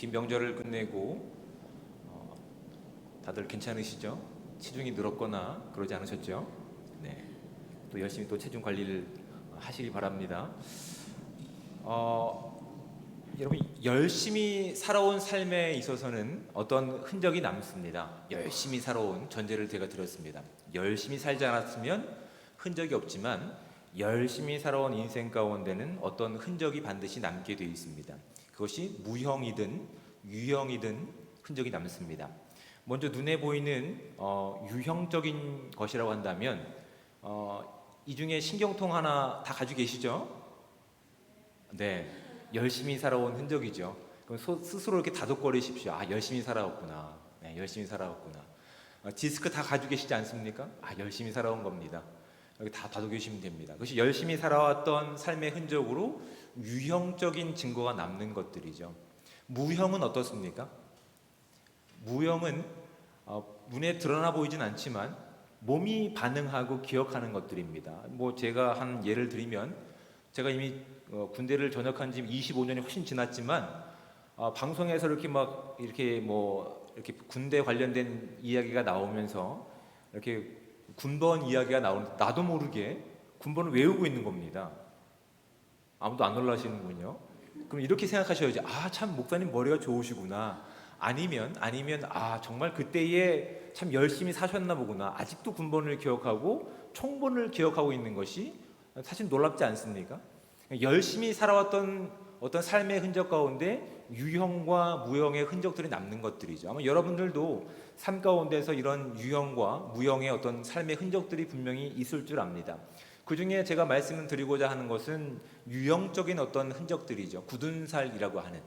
긴 명절을 끝내고 다들 괜찮으시죠? 체중이 늘었거나 그러지 않으셨죠? 네. 또 열심히 또 체중 관리를 하시기 바랍니다. 어, 여러분 열심히 살아온 삶에 있어서는 어떤 흔적이 남습니다. 열심히 살아온 전제를 제가 드렸습니다. 열심히 살지 않았으면 흔적이 없지만 열심히 살아온 인생 가운데는 어떤 흔적이 반드시 남게 되어 있습니다. 그것이 무형이든 유형이든 흔적이 남습니다. 먼저 눈에 보이는 유형적인 것이라고 한다면 이 중에 신경통 하나 다 가지고 계시죠? 네, 열심히 살아온 흔적이죠. 그럼 스스로 이렇게 다독거리십시오. 아, 열심히 살아왔구나. 네, 열심히 살아왔구나. 디스크 다 가지고 계시지 않습니까? 아, 열심히 살아온 겁니다. 여기 다 다독이시면 됩니다. 그것이 열심히 살아왔던 삶의 흔적으로 유형적인 증거가 남는 것들이죠. 무형은 어떻습니까? 무형은 눈에 드러나 보이진 않지만 몸이 반응하고 기억하는 것들입니다. 뭐 제가 한 예를 드리면 제가 이미 군대를 전역한 지 25년이 훨씬 지났지만 방송에서 이렇게 막 이렇게 뭐 이렇게 군대 관련된 이야기가 나오면서 이렇게 군번 이야기가 나오는데 나도 모르게 군번을 외우고 있는 겁니다. 아무도 안 놀라시는군요. 그럼 이렇게 생각하셔야지. 아, 참 목사님 머리가 좋으시구나. 아니면 정말 그때에 참 열심히 사셨나 보구나. 아직도 군번을 기억하고 총번을 기억하고 있는 것이 사실 놀랍지 않습니까? 열심히 살아왔던 어떤 삶의 흔적 가운데 유형과 무형의 흔적들이 남는 것들이죠. 아마 여러분들도 삶 가운데서 이런 유형과 무형의 어떤 삶의 흔적들이 분명히 있을 줄 압니다. 그 중에 제가 말씀을 드리고자 하는 것은 유형적인 어떤 흔적들이죠. 굳은 살이라고 하는.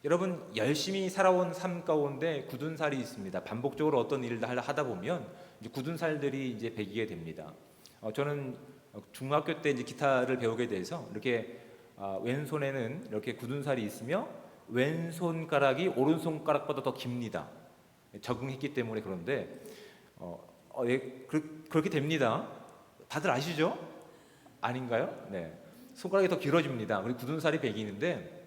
여러분 열심히 살아온 삶 가운데 굳은 살이 있습니다. 반복적으로 어떤 일을 하다 보면 이제 굳은 살들이 이제 배기게 됩니다. 저는 중학교 때 이제 기타를 배우게 돼서 이렇게 왼손에는 이렇게 굳은 살이 있으며 왼손가락이 오른손가락보다 더 깁니다. 적응했기 때문에. 그런데 그렇게 됩니다. 다들 아시죠? 아닌가요? 네. 손가락이 더 길어집니다. 그리고 굳은 살이 배기는데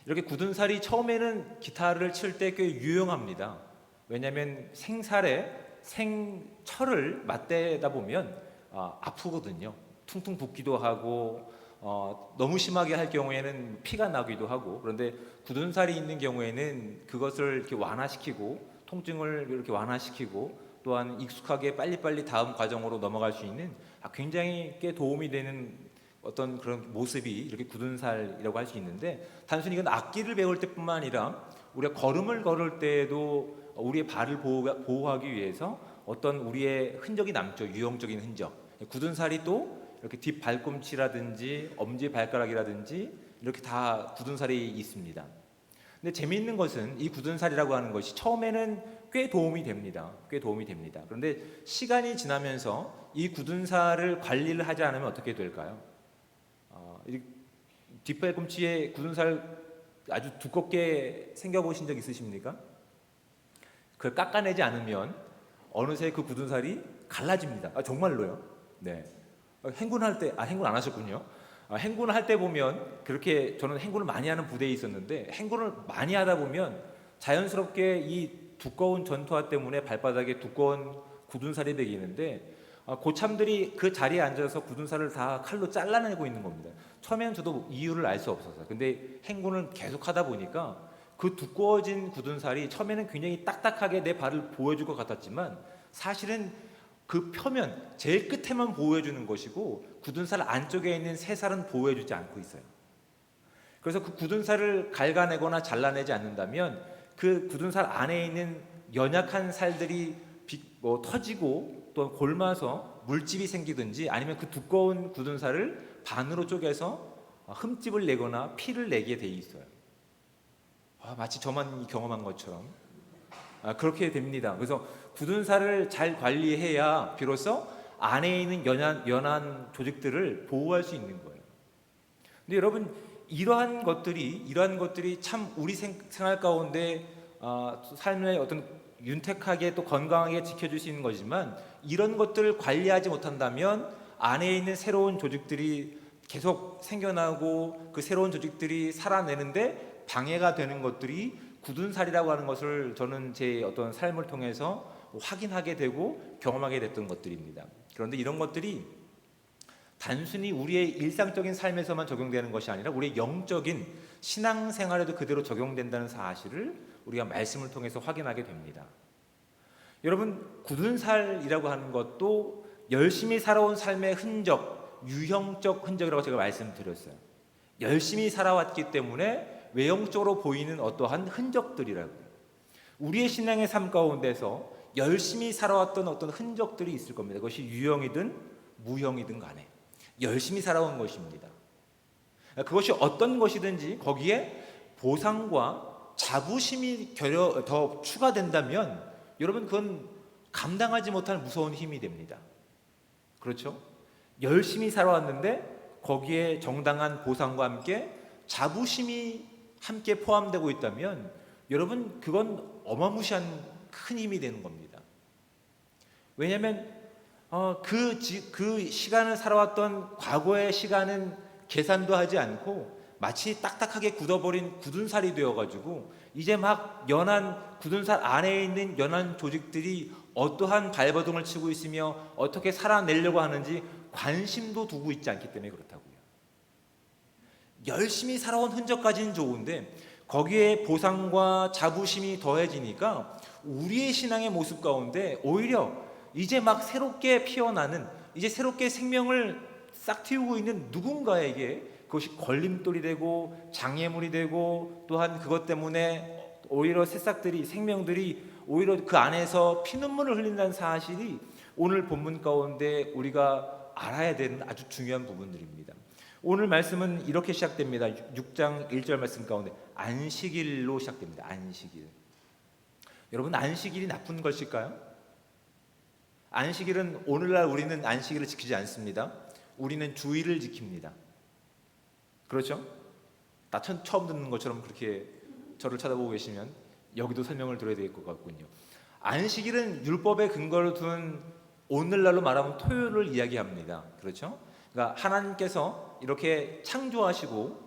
이렇게 굳은 살이 처음에는 기타를 칠 때 꽤 유용합니다. 왜냐하면 생철을 맞대다 보면 아프거든요. 퉁퉁 붓기도 하고 너무 심하게 할 경우에는 피가 나기도 하고. 그런데 굳은 살이 있는 경우에는 그것을 이렇게 완화시키고 통증을 이렇게 완화시키고 또한 익숙하게 빨리빨리 다음 과정으로 넘어갈 수 있는 굉장히 꽤 도움이 되는 어떤 그런 모습이 이렇게 굳은 살이라고 할 수 있는데, 단순히 이건 악기를 배울 때뿐만 아니라 우리가 걸음을 걸을 때에도 우리의 발을 보호하기 위해서 어떤 우리의 흔적이 남죠. 유형적인 흔적. 굳은 살이 또 이렇게 뒷 발꿈치라든지 엄지 발가락이라든지 이렇게 다 굳은 살이 있습니다. 근데 재미있는 것은 이 굳은 살이라고 하는 것이 처음에는 꽤 도움이 됩니다. 꽤 도움이 됩니다. 그런데 시간이 지나면서 이 굳은 살을 관리를 하지 않으면 어떻게 될까요? 뒷발꿈치에 굳은 살 아주 두껍게 생겨보신 적 있으십니까? 그걸 깎아내지 않으면 어느새 그 굳은 살이 갈라집니다. 정말로요. 네. 행군할 때, 행군 안 하셨군요. 행군할 때 보면 그렇게, 저는 행군을 많이 하는 부대에 있었는데 행군을 많이 하다 보면 자연스럽게 이 두꺼운 전투화 때문에 발바닥에 두꺼운 굳은 살이 배기는데 고참들이 그 자리에 앉아서 굳은 살을 다 칼로 잘라내고 있는 겁니다. 처음에는 저도 이유를 알 수 없었어요. 근데 행군을 계속 하다 보니까 그 두꺼워진 굳은 살이 처음에는 굉장히 딱딱하게 내 발을 보호해줄 것 같았지만 사실은 그 표면, 제일 끝에만 보호해주는 것이고 굳은 살 안쪽에 있는 새 살은 보호해주지 않고 있어요. 그래서 그 굳은 살을 갉아내거나 잘라내지 않는다면 그 굳은 살 안에 있는 연약한 살들이 터지고 또 골마서 물집이 생기든지 아니면 그 두꺼운 굳은 살을 반으로 쪼개서 흠집을 내거나 피를 내게 돼 있어요. 마치 저만 경험한 것처럼 그렇게 됩니다. 그래서 굳은 살을 잘 관리해야 비로소 안에 있는 연한 조직들을 보호할 수 있는 거예요. 근데 여러분 이러한 것들이 참 우리 생활 가운데 삶의 어떤 윤택하게 또 건강하게 지켜줄 수 있는 거지만 이런 것들을 관리하지 못한다면 안에 있는 새로운 조직들이 계속 생겨나고 그 새로운 조직들이 살아내는데 방해가 되는 것들이 굳은 살이라고 하는 것을 저는 제 어떤 삶을 통해서 확인하게 되고 경험하게 됐던 것들입니다. 그런데 이런 것들이 단순히 우리의 일상적인 삶에서만 적용되는 것이 아니라 우리의 영적인 신앙생활에도 그대로 적용된다는 사실을 우리가 말씀을 통해서 확인하게 됩니다. 여러분, 굳은 살이라고 하는 것도 열심히 살아온 삶의 흔적, 유형적 흔적이라고 제가 말씀드렸어요. 열심히 살아왔기 때문에 외형적으로 보이는 어떠한 흔적들이라고요. 우리의 신앙의 삶 가운데서 열심히 살아왔던 어떤 흔적들이 있을 겁니다. 그것이 유형이든 무형이든 간에 열심히 살아온 것입니다. 그것이 어떤 것이든지 거기에 보상과 자부심이 더 추가된다면 여러분, 그건 감당하지 못할 무서운 힘이 됩니다. 그렇죠? 열심히 살아왔는데 거기에 정당한 보상과 함께 자부심이 함께 포함되고 있다면 여러분, 그건 어마무시한 큰 힘이 되는 겁니다. 왜냐하면 그 시간을 살아왔던 과거의 시간은 계산도 하지 않고 마치 딱딱하게 굳어버린 굳은 살이 되어가지고 이제 막 연한 굳은 살 안에 있는 연한 조직들이 어떠한 발버둥을 치고 있으며 어떻게 살아내려고 하는지 관심도 두고 있지 않기 때문에 그렇다고요. 열심히 살아온 흔적까지는 좋은데 거기에 보상과 자부심이 더해지니까 우리의 신앙의 모습 가운데 오히려 이제 막 새롭게 피어나는, 이제 새롭게 생명을 싹 틔우고 있는 누군가에게 그것이 걸림돌이 되고 장애물이 되고, 또한 그것 때문에 오히려 새싹들이, 생명들이 오히려 그 안에서 피눈물을 흘린다는 사실이 오늘 본문 가운데 우리가 알아야 되는 아주 중요한 부분들입니다. 오늘 말씀은 이렇게 시작됩니다. 6장 1절 말씀 가운데 안식일로 시작됩니다. 안식일. 여러분, 안식일이 나쁜 것일까요? 안식일은, 오늘날 우리는 안식일을 지키지 않습니다. 우리는 주일을 지킵니다. 그렇죠? 나 처음 듣는 것처럼 그렇게 저를 쳐다보고 계시면 여기도 설명을 드려야 될 것 같군요. 안식일은 율법의 근거를 둔, 오늘날로 말하면 토요일을 이야기합니다. 그렇죠? 그러니까 하나님께서 이렇게 창조하시고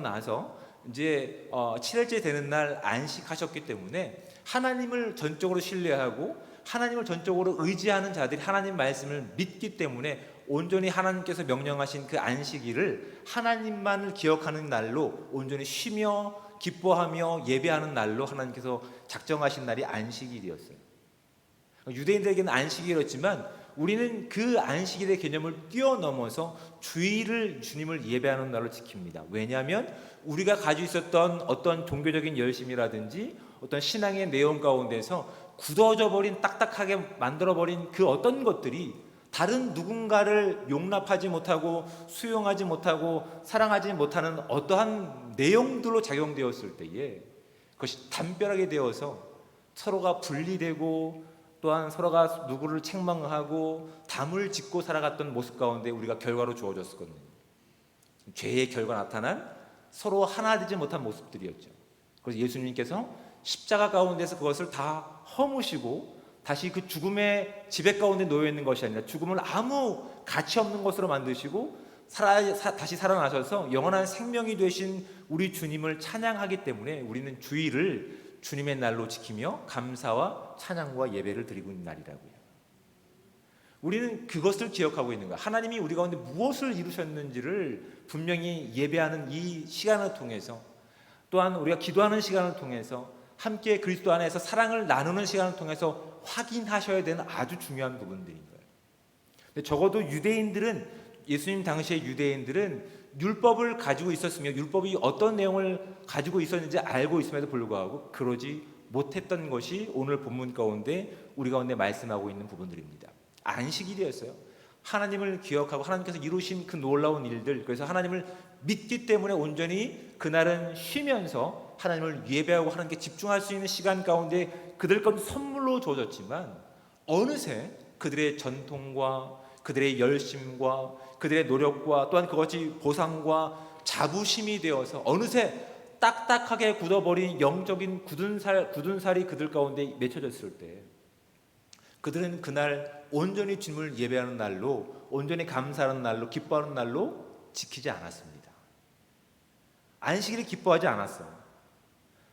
나서 이제 7일째 되는 날 안식하셨기 때문에 하나님을 전적으로 신뢰하고 하나님을 전적으로 의지하는 자들이 하나님 말씀을 믿기 때문에 온전히 하나님께서 명령하신 그 안식일을 하나님만을 기억하는 날로 온전히 쉬며 기뻐하며 예배하는 날로 하나님께서 작정하신 날이 안식일이었어요. 유대인들에게는 안식일이었지만 우리는 그 안식일의 개념을 뛰어넘어서 주일을, 주님을 예배하는 날로 지킵니다. 왜냐하면 우리가 가지고 있었던 어떤 종교적인 열심이라든지 어떤 신앙의 내용 가운데서 굳어져 버린, 딱딱하게 만들어버린 그 어떤 것들이 다른 누군가를 용납하지 못하고 수용하지 못하고 사랑하지 못하는 어떠한 내용들로 작용되었을 때에 그것이 담벼락이 되어서 서로가 분리되고 또한 서로가 누구를 책망하고 담을 짓고 살아갔던 모습 가운데 우리가 결과로 주어졌었거든요. 죄의 결과 나타난 서로 하나 되지 못한 모습들이었죠. 그래서 예수님께서 십자가 가운데서 그것을 다 허무시고 다시 그 죽음의 지배 가운데 놓여 있는 것이 아니라 죽음을 아무 가치 없는 것으로 만드시고 다시 살아나셔서 영원한 생명이 되신 우리 주님을 찬양하기 때문에 우리는 주일을 주님의 날로 지키며 감사와 찬양과 예배를 드리고 있는 날이라고요. 우리는 그것을 기억하고 있는 거야. 하나님이 우리 가운데 무엇을 이루셨는지를 분명히 예배하는 이 시간을 통해서, 또한 우리가 기도하는 시간을 통해서, 함께 그리스도 안에서 사랑을 나누는 시간을 통해서 확인하셔야 되는 아주 중요한 부분들인 거예요. 근데 적어도 유대인들은, 예수님 당시의 유대인들은 율법을 가지고 있었으며 율법이 어떤 내용을 가지고 있었는지 알고 있음에도 불구하고 그러지 못했던 것이 오늘 본문 가운데 우리 가운데 말씀하고 있는 부분들입니다. 안식일이었어요. 하나님을 기억하고 하나님께서 이루신 그 놀라운 일들, 그래서 하나님을 믿기 때문에 온전히 그날은 쉬면서 하나님을 예배하고 하나님께 집중할 수 있는 시간 가운데 그들 건 선물로 주어졌지만 어느새 그들의 전통과 그들의 열심과 그들의 노력과 또한 그것이 보상과 자부심이 되어서 어느새 딱딱하게 굳어버린 영적인 굳은 살이 그들 가운데 맺혀졌을 때 그들은 그날 온전히 주님을 예배하는 날로, 온전히 감사하는 날로, 기뻐하는 날로 지키지 않았습니다. 안식일을 기뻐하지 않았어.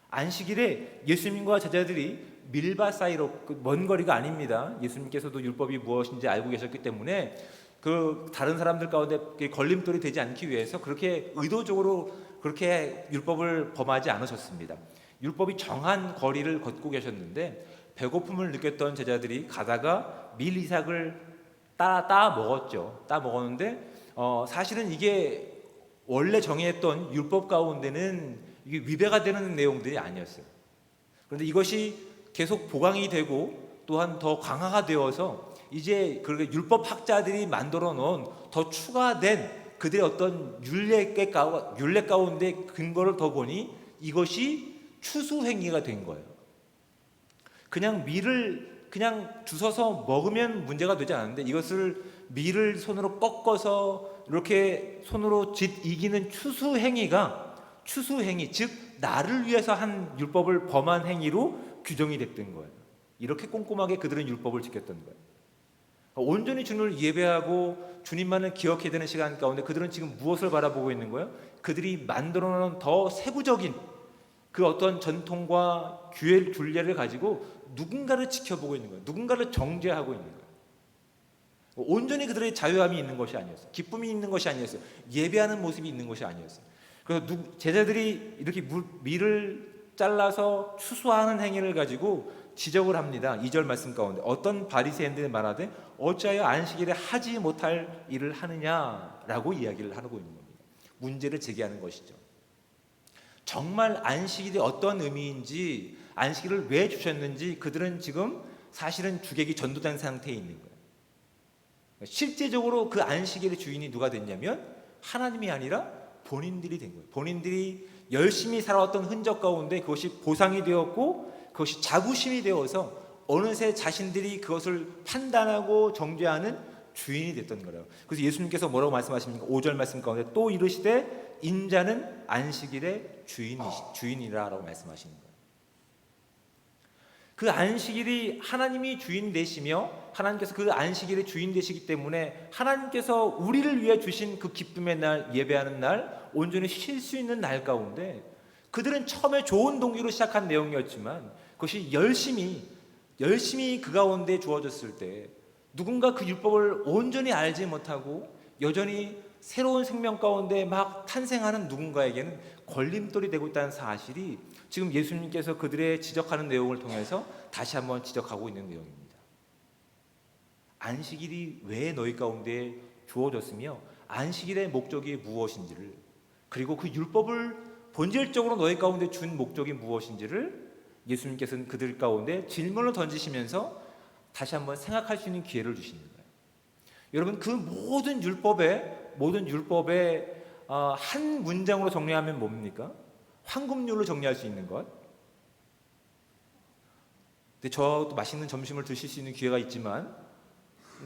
안식일에 예수님과 제자들이 밀밭 사이로, 먼 거리가 아닙니다. 예수님께서도 율법이 무엇인지 알고 계셨기 때문에 그 다른 사람들 가운데 걸림돌이 되지 않기 위해서 그렇게 의도적으로 그렇게 율법을 범하지 않으셨습니다. 율법이 정한 거리를 걷고 계셨는데 배고픔을 느꼈던 제자들이 가다가 밀 이삭을 따 먹었죠. 따 먹었는데 사실은 이게 원래 정했던 율법 가운데는 이게 위배가 되는 내용들이 아니었어요. 그런데 이것이 계속 보강이 되고 또한 더 강화가 되어서 이제 그 율법 학자들이 만들어 놓은 더 추가된 그들의 어떤 율례 가운데 근거를 더 보니 이것이 추수행위가 된 거예요. 그냥 밀을 그냥 주워서 먹으면 문제가 되지 않는데 이것을 밀을 손으로 꺾어서 이렇게 손으로 이기는 추수행위, 즉 나를 위해서 한 율법을 범한 행위로 규정이 됐던 거예요. 이렇게 꼼꼼하게 그들은 율법을 지켰던 거예요. 온전히 주님을 예배하고 주님만을 기억해야 되는 시간 가운데 그들은 지금 무엇을 바라보고 있는 거예요? 그들이 만들어 놓은 더 세부적인 그 어떤 전통과 균례를 가지고 누군가를 지켜보고 있는 거예요. 누군가를 정죄하고 있는 거예요. 온전히 그들의 자유함이 있는 것이 아니었어요. 기쁨이 있는 것이 아니었어요. 예배하는 모습이 있는 것이 아니었어요. 그래서 제자들이 이렇게 밀을 잘라서 추수하는 행위를 가지고 지적을 합니다. 2절 말씀 가운데 어떤 바리새인들이 말하되 어찌하여 안식일에 하지 못할 일을 하느냐라고 이야기를 하고 있는 겁니다. 문제를 제기하는 것이죠. 정말 안식일이 어떤 의미인지, 안식일을 왜 주셨는지 그들은 지금 사실은 주객이 전도된 상태에 있는 거예요. 실제적으로 그 안식일의 주인이 누가 됐냐면 하나님이 아니라 본인들이 된 거예요. 본인들이 열심히 살아왔던 흔적 가운데 그것이 보상이 되었고 그것이 자부심이 되어서 어느새 자신들이 그것을 판단하고 정죄하는 주인이 됐던 거예요. 그래서 예수님께서 뭐라고 말씀하십니까? 5절 말씀 가운데 또 이르시되 인자는 안식일의 주인이라라고 말씀하시는 거예요. 그 안식일이 하나님이 주인 되시며 하나님께서 그 안식일의 주인 되시기 때문에 하나님께서 우리를 위해 주신 그 기쁨의 날, 예배하는 날, 온전히 쉴 수 있는 날 가운데 그들은 처음에 좋은 동기로 시작한 내용이었지만 그것이 열심히 그 가운데 주어졌을 때 누군가 그 율법을 온전히 알지 못하고 여전히 새로운 생명 가운데 막 탄생하는 누군가에게는 걸림돌이 되고 있다는 사실이 지금 예수님께서 그들의 지적하는 내용을 통해서 다시 한번 지적하고 있는 내용입니다. 안식일이 왜 너희 가운데 주어졌으며 안식일의 목적이 무엇인지를 그리고 그 율법을 본질적으로 너희 가운데 준 목적이 무엇인지를 예수님께서는 그들 가운데 질문을 던지시면서 다시 한번 생각할 수 있는 기회를 주시는 거예요. 여러분 그 모든 율법의 한 문장으로 정리하면 뭡니까? 황금률로 정리할 수 있는 것. 근데 저도 맛있는 점심을 드실 수 있는 기회가 있지만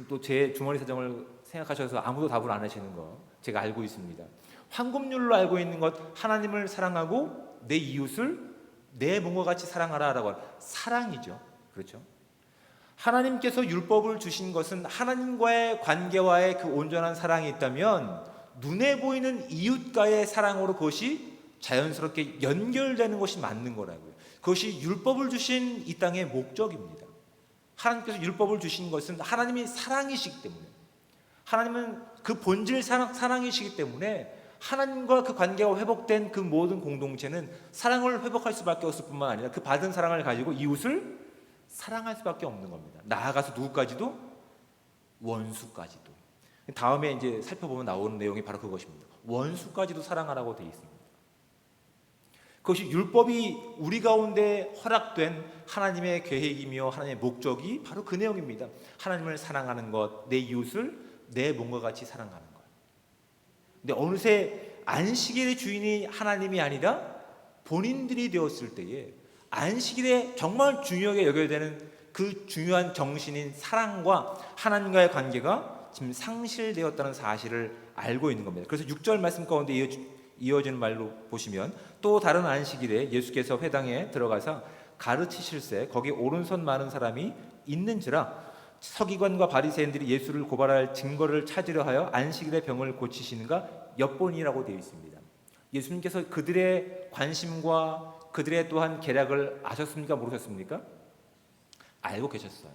또 제 주머니 사정을 생각하셔서 아무도 답을 안 하시는 거 제가 알고 있습니다. 황금률로 알고 있는 것, 하나님을 사랑하고 내 이웃을 내 몸과 같이 사랑하라라고 하는 사랑이죠. 그렇죠? 하나님께서 율법을 주신 것은 하나님과의 관계와의 그 온전한 사랑이 있다면 눈에 보이는 이웃과의 사랑으로 그것이 자연스럽게 연결되는 것이 맞는 거라고요. 그것이 율법을 주신 이 땅의 목적입니다. 하나님께서 율법을 주신 것은 하나님이 사랑이시기 때문에 하나님은 그 본질 사랑이시기 때문에 하나님과 그 관계가 회복된 그 모든 공동체는 사랑을 회복할 수밖에 없을 뿐만 아니라 그 받은 사랑을 가지고 이웃을 사랑할 수밖에 없는 겁니다. 나아가서 누구까지도? 원수까지도. 다음에 이제 살펴보면 나오는 내용이 바로 그것입니다. 원수까지도 사랑하라고 되어 있습니다. 그것이 율법이 우리 가운데 허락된 하나님의 계획이며 하나님의 목적이 바로 그 내용입니다. 하나님을 사랑하는 것, 내 이웃을 내 몸과 같이 사랑하는 것. 근데 어느새 안식일의 주인이 하나님이 아니라 본인들이 되었을 때에 안식일에 정말 중요하게 여겨야 되는 그 중요한 정신인 사랑과 하나님과의 관계가 지금 상실되었다는 사실을 알고 있는 겁니다. 그래서 6절 말씀 가운데 이어지는 말로 보시면 또 다른 안식일에 예수께서 회당에 들어가서 가르치실새 거기 오른손 많은 사람이 있는지라 서기관과 바리새인들이 예수를 고발할 증거를 찾으려 하여 안식일에 병을 고치시는가 엿보니라고 되어 있습니다. 예수님께서 그들의 관심과 그들의 또한 계략을 아셨습니까? 모르셨습니까? 알고 계셨어요.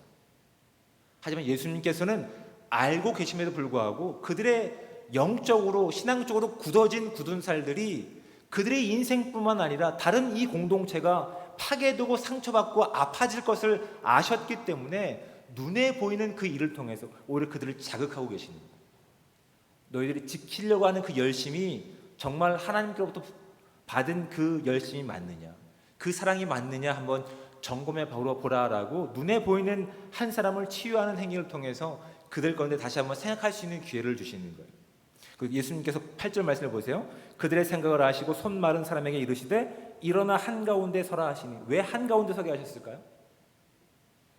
하지만 예수님께서는 알고 계심에도 불구하고 그들의 영적으로 신앙적으로 굳어진 굳은 살들이 그들의 인생뿐만 아니라 다른 이 공동체가 파괴되고 상처받고 아파질 것을 아셨기 때문에 눈에 보이는 그 일을 통해서 오히려 그들을 자극하고 계십니다. 너희들이 지키려고 하는 그 열심이 정말 하나님께로부터 받은 그 열심이 맞느냐, 그 사랑이 맞느냐 한번 점검해 보라라고 눈에 보이는 한 사람을 치유하는 행위를 통해서 그들 가운데 다시 한번 생각할 수 있는 기회를 주시는 거예요. 예수님께서 8절 말씀을 보세요. 그들의 생각을 아시고 손 마른 사람에게 이르시되 일어나 한가운데 서라 하시니. 왜 한가운데 서게 하셨을까요?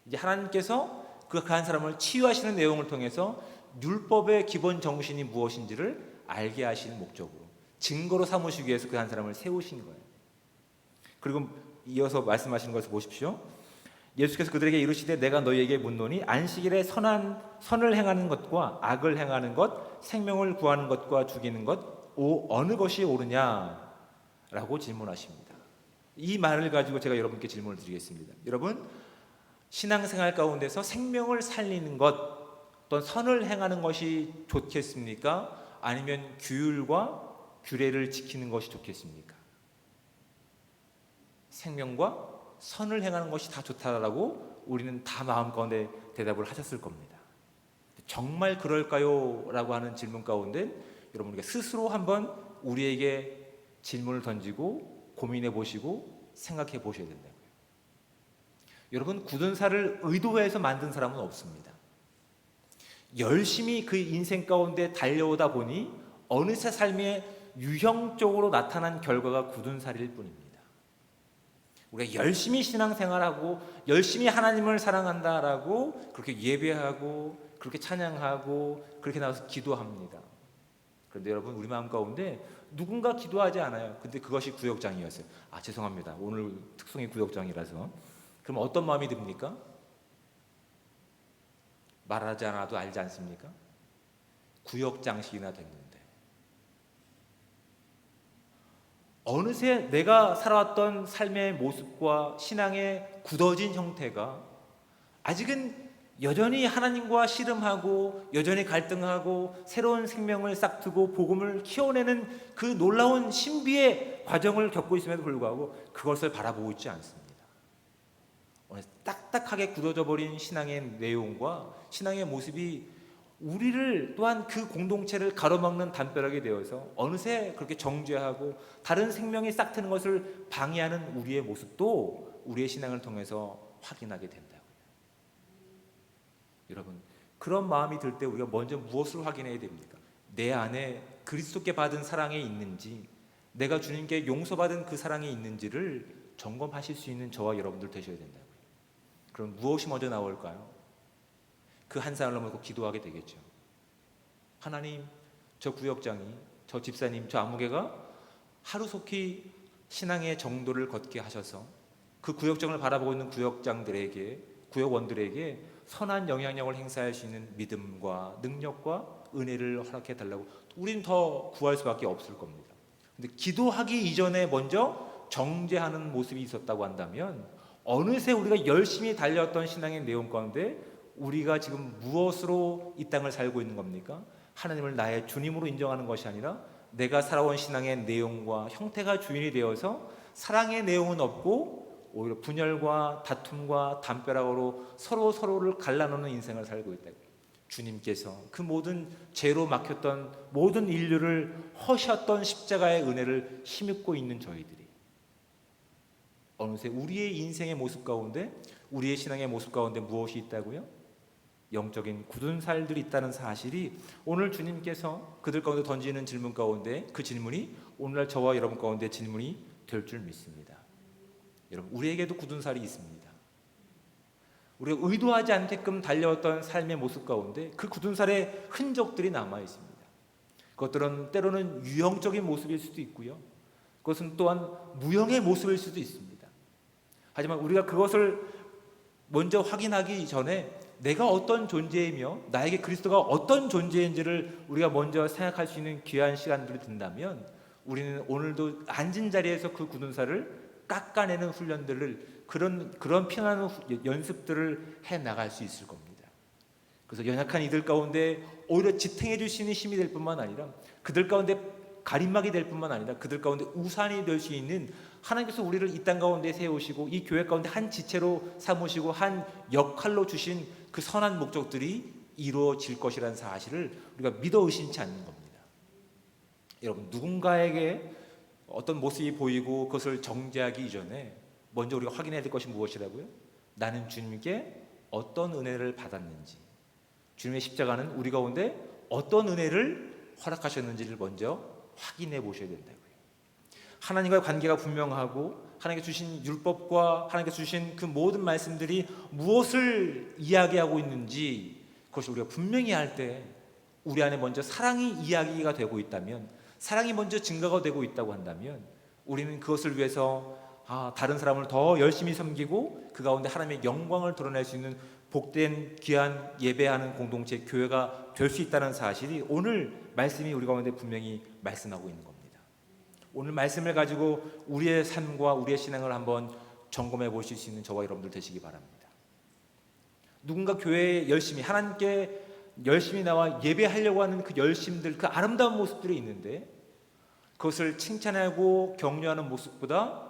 이제 하나님께서 그 한 사람을 치유하시는 내용을 통해서 율법의 기본 정신이 무엇인지를 알게 하시는 목적으로 증거로 삼으시기 위해서 그 한 사람을 세우신 거예요. 그리고 이어서 말씀하시는 것을 보십시오. 예수께서 그들에게 이르시되 내가 너희에게 묻노니 안식일에 선을 행하는 것과 악을 행하는 것, 생명을 구하는 것과 죽이는 것 어느 것이 옳으냐라고 질문하십니다. 이 말을 가지고 제가 여러분께 질문을 드리겠습니다. 여러분, 신앙생활 가운데서 생명을 살리는 것 또는 선을 행하는 것이 좋겠습니까? 아니면 규율과 규례를 지키는 것이 좋겠습니까? 생명과 선을 행하는 것이 다 좋다라고 우리는 다 마음 가운데 대답을 하셨을 겁니다. 정말 그럴까요? 라고 하는 질문 가운데 여러분 우리가 스스로 한번 우리에게 질문을 던지고 고민해 보시고 생각해 보셔야 된다고요. 여러분, 굳은 살을 의도해서 만든 사람은 없습니다. 열심히 그 인생 가운데 달려오다 보니 어느새 삶의 유형적으로 나타난 결과가 굳은 살일 뿐입니다. 우리가 열심히 신앙생활하고 열심히 하나님을 사랑한다라고 그렇게 예배하고 그렇게 찬양하고 그렇게 나와서 기도합니다. 그런데 여러분, 우리 마음 가운데 누군가 기도하지 않아요. 근데 그것이 구역장이었어요. 죄송합니다. 오늘 특성이 구역장이라서. 그럼 어떤 마음이 듭니까? 말하지 않아도 알지 않습니까? 구역장식이나 됐는데 어느새 내가 살아왔던 삶의 모습과 신앙의 굳어진 형태가 아직은 여전히 하나님과 씨름하고 여전히 갈등하고 새로운 생명을 싹트고 복음을 키워내는 그 놀라운 신비의 과정을 겪고 있음에도 불구하고 그것을 바라보고 있지 않습니다. 딱딱하게 굳어져 버린 신앙의 내용과 신앙의 모습이 우리를 또한 그 공동체를 가로막는 담벼락이 되어서 어느새 그렇게 정죄하고 다른 생명이 싹트는 것을 방해하는 우리의 모습도 우리의 신앙을 통해서 확인하게 된다고요. 여러분, 그런 마음이 들 때 우리가 먼저 무엇을 확인해야 됩니까? 내 안에 그리스도께 받은 사랑이 있는지, 내가 주님께 용서받은 그 사랑이 있는지를 점검하실 수 있는 저와 여러분들 되셔야 된다고요. 그럼 무엇이 먼저 나올까요? 그 한 사람을 놓고 기도하게 되겠죠. 하나님, 저 구역장이, 저 집사님, 저 아무개가 하루속히 신앙의 정도를 걷게 하셔서 그 구역장을 바라보고 있는 구역원들에게 선한 영향력을 행사할 수 있는 믿음과 능력과 은혜를 허락해 달라고 우리는 더 구할 수밖에 없을 겁니다. 근데 기도하기 이전에 먼저 정죄하는 모습이 있었다고 한다면 어느새 우리가 열심히 달려왔던 신앙의 내용 가운데 우리가 지금 무엇으로 이 땅을 살고 있는 겁니까? 하나님을 나의 주님으로 인정하는 것이 아니라 내가 살아온 신앙의 내용과 형태가 주인이 되어서 사랑의 내용은 없고 오히려 분열과 다툼과 담벼락으로 서로를 갈라놓는 인생을 살고 있다고. 주님께서 그 모든 죄로 막혔던 모든 인류를 허셨던 십자가의 은혜를 힘입고 있는 저희들이 어느새 우리의 인생의 모습 가운데, 우리의 신앙의 모습 가운데 무엇이 있다고요? 영적인 굳은 살들이 있다는 사실이 오늘 주님께서 그들 가운데 던지는 질문 가운데 그 질문이 오늘날 저와 여러분 가운데 질문이 될 줄 믿습니다. 여러분, 우리에게도 굳은 살이 있습니다. 우리가 의도하지 않게끔 달려왔던 삶의 모습 가운데 그 굳은 살의 흔적들이 남아 있습니다. 그것들은 때로는 유형적인 모습일 수도 있고요. 그것은 또한 무형의 모습일 수도 있습니다. 하지만 우리가 그것을 먼저 확인하기 전에 내가 어떤 존재이며 나에게 그리스도가 어떤 존재인지를 우리가 먼저 생각할 수 있는 귀한 시간들이 든다면 우리는 오늘도 앉은 자리에서 그 굳은 살을 깎아내는 훈련들을 그런 피나는 연습들을 해 나갈 수 있을 겁니다. 그래서 연약한 이들 가운데 오히려 지탱해 주시는 힘이 될 뿐만 아니라 그들 가운데 가림막이 될 뿐만 아니라 그들 가운데 우산이 될 수 있는 하나님께서 우리를 이 땅 가운데 세우시고 이 교회 가운데 한 지체로 삼으시고 한 역할로 주신 그 선한 목적들이 이루어질 것이라는 사실을 우리가 믿어 의심치 않는 겁니다. 여러분, 누군가에게 어떤 모습이 보이고 그것을 정죄하기 이전에 먼저 우리가 확인해야 될 것이 무엇이라고요? 나는 주님께 어떤 은혜를 받았는지, 주님의 십자가는 우리 가운데 어떤 은혜를 허락하셨는지를 먼저 확인해 보셔야 된다고요. 하나님과의 관계가 분명하고 하나님께 주신 율법과 하나님께 주신 그 모든 말씀들이 무엇을 이야기하고 있는지 그것을 우리가 분명히 할 때 우리 안에 먼저 사랑이 이야기가 되고 있다면, 사랑이 먼저 증가가 되고 있다고 한다면 우리는 그것을 위해서 다른 사람을 더 열심히 섬기고 그 가운데 하나님의 영광을 드러낼 수 있는 복된 귀한 예배하는 공동체 교회가 될 수 있다는 사실이 오늘 말씀이 우리 가운데 분명히 말씀하고 있는 겁니다. 오늘 말씀을 가지고 우리의 삶과 우리의 신앙을 한번 점검해 보실 수 있는 저와 여러분들 되시기 바랍니다. 누군가 교회에 열심히 하나님께 열심히 나와 예배하려고 하는 그 열심들, 그 아름다운 모습들이 있는데 그것을 칭찬하고 격려하는 모습보다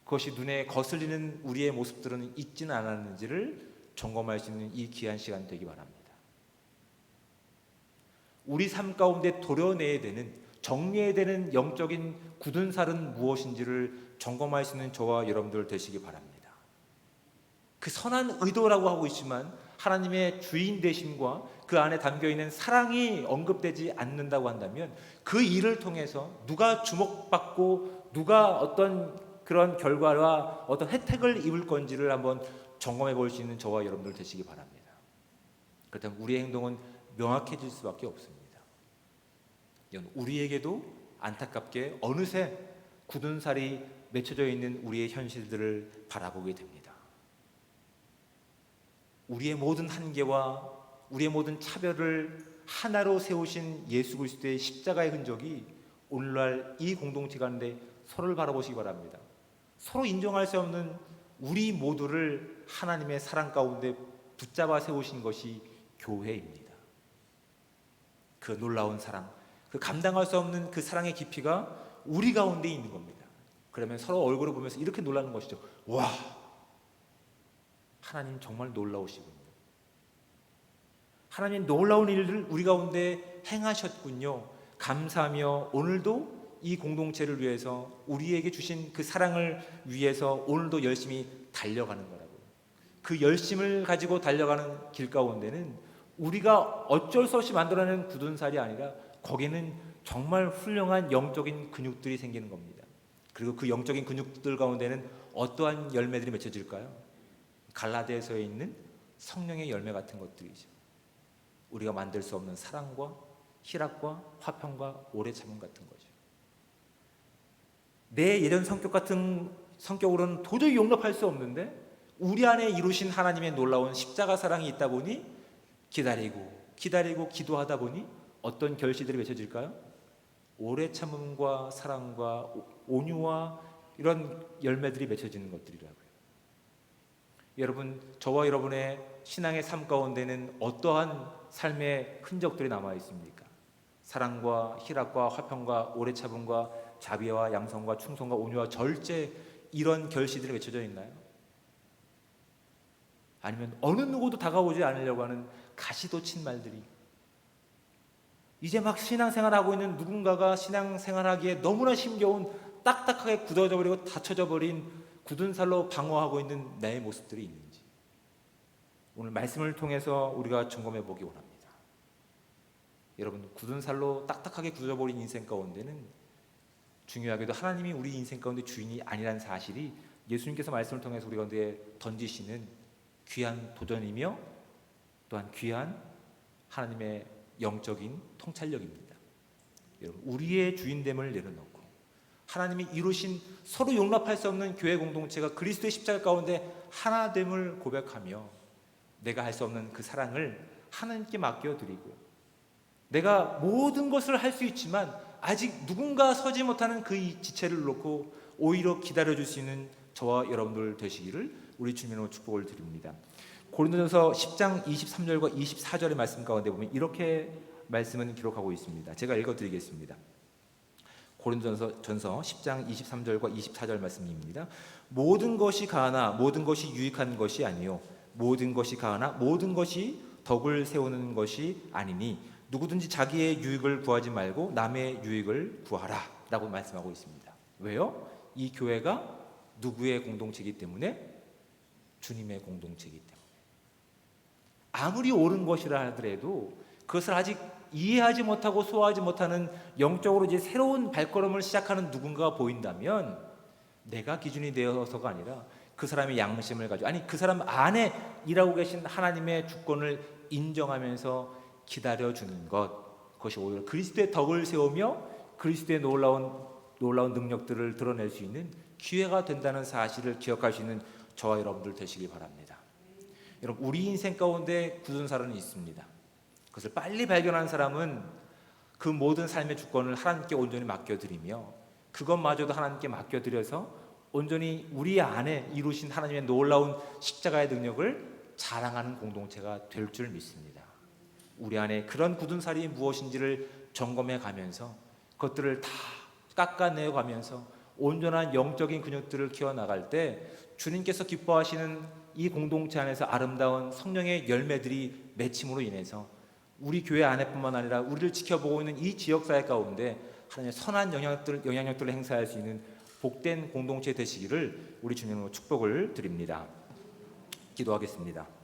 그것이 눈에 거슬리는 우리의 모습들은 있지는 않았는지를 점검할 수 있는 이 귀한 시간 되기 바랍니다. 우리 삶 가운데 도려내야 되는, 정리해야 되는 영적인 굳은 살은 무엇인지를 점검할 수 있는 저와 여러분들 되시기 바랍니다. 그 선한 의도라고 하고 있지만 하나님의 주인 되심과 그 안에 담겨있는 사랑이 언급되지 않는다고 한다면 그 일을 통해서 누가 주목받고 누가 어떤 그런 결과와 어떤 혜택을 입을 건지를 한번 점검해 볼 수 있는 저와 여러분들 되시기 바랍니다. 그렇다면 우리의 행동은 명확해질 수밖에 없습니다. 우리에게도 안타깝게 어느새 굳은 살이 맺혀져 있는 우리의 현실들을 바라보게 됩니다. 우리의 모든 한계와 우리의 모든 차별을 하나로 세우신 예수 그리스도의 십자가의 흔적이 오늘날 이 공동체 가운데 서로를 바라보시기 바랍니다. 서로 인정할 수 없는 우리 모두를 하나님의 사랑 가운데 붙잡아 세우신 것이 교회입니다. 그 놀라운 사랑, 그 감당할 수 없는 그 사랑의 깊이가 우리 가운데 있는 겁니다. 그러면 서로 얼굴을 보면서 이렇게 놀라는 것이죠. 와, 하나님 정말 놀라우시군요. 하나님 놀라운 일을 우리 가운데 행하셨군요. 감사하며 오늘도 이 공동체를 위해서 우리에게 주신 그 사랑을 위해서 오늘도 열심히 달려가는 거라고요. 그 열심을 가지고 달려가는 길 가운데는 우리가 어쩔 수 없이 만들어낸 굳은 살이 아니라 거기는 정말 훌륭한 영적인 근육들이 생기는 겁니다. 그리고 그 영적인 근육들 가운데는 어떠한 열매들이 맺혀질까요? 갈라디아서에 있는 성령의 열매 같은 것들이죠. 우리가 만들 수 없는 사랑과 희락과 화평과 오래 참음 같은 거죠. 내 예전 성격 같은 성격으로는 도저히 용납할 수 없는데 우리 안에 이루신 하나님의 놀라운 십자가 사랑이 있다 보니 기다리고 기도하다 보니 어떤 결실들이 맺혀질까요? 오래 참음과 사랑과 온유와 이런 열매들이 맺혀지는 것들이라고요. 여러분, 저와 여러분의 신앙의 삶 가운데는 어떠한 삶의 흔적들이 남아 있습니까? 사랑과 희락과 화평과 오래 참음과 자비와 양성과 충성과 온유와 절제, 이런 결실들이 맺혀져 있나요? 아니면 어느 누구도 다가오지 않으려고 하는 가시돋친 말들이, 이제 막 신앙생활하고 있는 누군가가 신앙생활하기에 너무나 힘겨운 딱딱하게 굳어져 버리고 닫혀져 버린 굳은 살로 방어하고 있는 나의 모습들이 있는지 오늘 말씀을 통해서 우리가 점검해 보기 원합니다. 여러분, 굳은 살로 딱딱하게 굳어져 버린 인생 가운데는 중요하게도 하나님이 우리 인생 가운데 주인이 아니라는 사실이 예수님께서 말씀을 통해서 우리 가운데 던지시는 귀한 도전이며 또한 귀한 하나님의 영적인 통찰력입니다. 여러분, 우리의 주인됨을 내려놓고 하나님이 이루신 서로 용납할 수 없는 교회 공동체가 그리스도의 십자가 가운데 하나됨을 고백하며 내가 할 수 없는 그 사랑을 하나님께 맡겨드리고 내가 모든 것을 할 수 있지만 아직 누군가 서지 못하는 그 지체를 놓고 오히려 기다려줄 수 있는 저와 여러분들 되시기를 우리 주님으로 축복을 드립니다. 고린도전서 10장 23절과 24절의 말씀 가운데 보면 이렇게 말씀은 기록하고 있습니다. 제가 읽어드리겠습니다. 고린도전서 10장 23절과 24절 말씀입니다. 모든 것이 가하나 모든 것이 유익한 것이 아니요 모든 것이 가하나 모든 것이 덕을 세우는 것이 아니니 누구든지 자기의 유익을 구하지 말고 남의 유익을 구하라 라고 말씀하고 있습니다. 왜요? 이 교회가 누구의 공동체이기 때문에? 주님의 공동체이기 때문에. 아무리 옳은 것이라 하더라도 그것을 아직 이해하지 못하고 소화하지 못하는 영적으로 이제 새로운 발걸음을 시작하는 누군가가 보인다면 내가 기준이 되어서가 아니라 그 사람의 양심을 가지고, 아니 그 사람 안에 일하고 계신 하나님의 주권을 인정하면서 기다려주는 것, 그것이 오히려 그리스도의 덕을 세우며 그리스도의 놀라운 능력들을 드러낼 수 있는 기회가 된다는 사실을 기억할 수 있는 저와 여러분들 되시기 바랍니다. 여러분, 우리 인생 가운데 굳은 살은 있습니다. 그것을 빨리 발견한 사람은 그 모든 삶의 주권을 하나님께 온전히 맡겨드리며 그것마저도 하나님께 맡겨드려서 온전히 우리 안에 이루신 하나님의 놀라운 십자가의 능력을 자랑하는 공동체가 될 줄 믿습니다. 우리 안에 그런 굳은 살이 무엇인지를 점검해 가면서 그것들을 다 깎아내어 가면서 온전한 영적인 근육들을 키워나갈 때 주님께서 기뻐하시는 이 공동체 안에서 아름다운 성령의 열매들이 맺힘으로 인해서 우리 교회 안에뿐만 아니라 우리를 지켜보고 있는 이 지역사회 가운데 하나님의 선한 영향력들을 행사할 수 있는 복된 공동체 되시기를 우리 주님으로 축복을 드립니다. 기도하겠습니다.